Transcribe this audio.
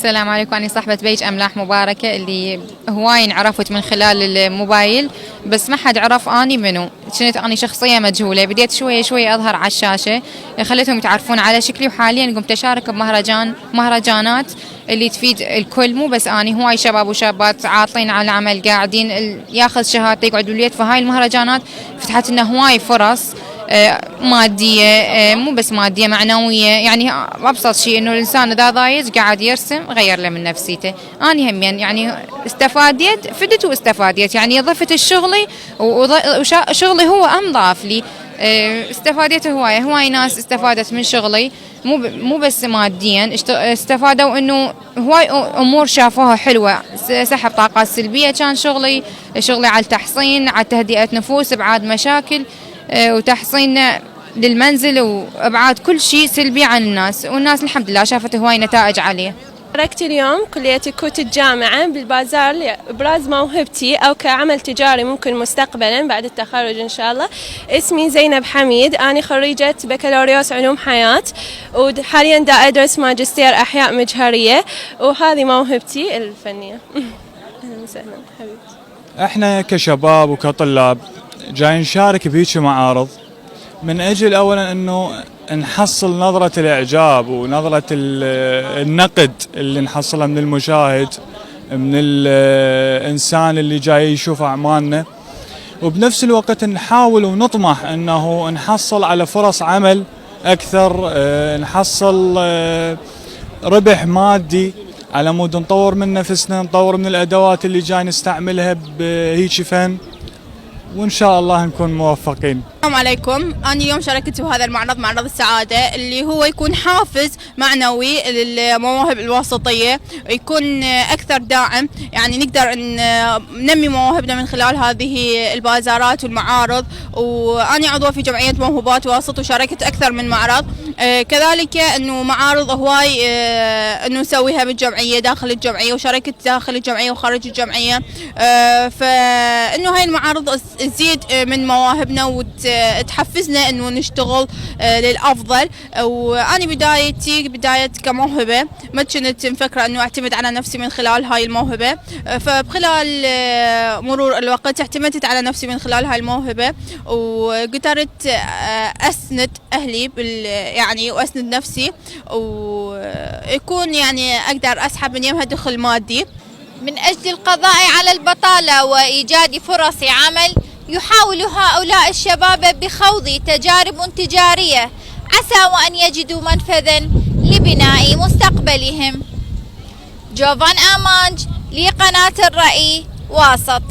السلام عليكم. أنا صاحبة بيج أملاح مباركة اللي هواي انعرفت من خلال الموبايل، بس ما حد عرف أني منو. كنت أنا شخصية مجهولة، بديت شوية شوية أظهر على الشاشة، خليتهم يتعرفون على شكلي، وحاليا قمت أشارك بمهرجانات اللي تفيد الكل، مو بس أني، هواي شباب وشابات عاطلين على العمل قاعدين ياخذ شهادته يقعد بالبيت. فهاي المهرجانات فتحت لنا هواي فرص مادية، مو بس مادية، معنوية. يعني أبسط شيء إنه الإنسان إذا ضايج قاعد يرسم غير له من نفسيته. أنا هم يعني استفاديت، فدت واستفاديت، يعني ضفت الشغلي وشغلي هو ضاف لي. استفاديت هواي ناس استفادت من شغلي، مو بس ماديا، استفادوا انه هواي امور شافوها حلوه، سحب طاقات سلبيه. كان شغلي على التحصين، على تهدئه نفوس، ابعاد مشاكل، وتحصين للمنزل، وابعاد كل شيء سلبي عن الناس، والناس الحمد لله شافت هواي نتائج عليه. شاركت اليوم كلية كوت الجامعة بالبازار لإبراز موهبتي أو كعمل تجاري ممكن مستقبلا بعد التخرج إن شاء الله. اسمي زينب حميد، أنا خريجة بكالوريوس علوم حياة، وحاليا دا أدرس ماجستير أحياء مجهرية، وهذه موهبتي الفنية. أهلا وسهلا حبيبتي. احنا كشباب وكطلاب جاي نشارك بهيك معارض من أجل أولا أنه نحصل نظرة الإعجاب ونظرة النقد اللي نحصلها من المشاهد، من الإنسان اللي جاي يشوف أعمالنا، وبنفس الوقت نحاول ونطمح أنه نحصل على فرص عمل أكثر، نحصل ربح مادي على مود نطور من نفسنا، نطور من الأدوات اللي جاي نستعملها بهيك فن، وإن شاء الله نكون موفقين. السلام عليكم. أنا اليوم شاركت بهذا المعرض، معرض السعادة، اللي هو يكون حافز معنوي للمواهب الوسطية، يكون أكثر داعم. يعني نقدر ننمي مواهبنا من خلال هذه البازارات والمعارض. وأنا عضوة في جمعية موهوبات واسط، وشاركت أكثر من معرض. كذلك أنه معارض هواي أنه نسويها بالجمعية، داخل الجمعية، وشاركت داخل الجمعية وخارج الجمعية. فإنه هاي المعارض تزيد من مواهبنا وتحفزنا انه نشتغل للافضل. وانا بدايه كموهبه، ما كنت مفكره انه اعتمد على نفسي من خلال هاي الموهبه. فبخلال مرور الوقت اعتمدت على نفسي من خلال هاي الموهبه، وقدرت اسند اهلي يعني واسند نفسي، ويكون يعني اقدر اسحب من يمها دخل مادي. من اجل القضاء على البطاله وايجاد فرص عمل، يحاول هؤلاء الشباب بخوض تجارب تجارية عسى وأن يجدوا منفذا لبناء مستقبلهم. جوفان آمانج لقناة الرأي واسط.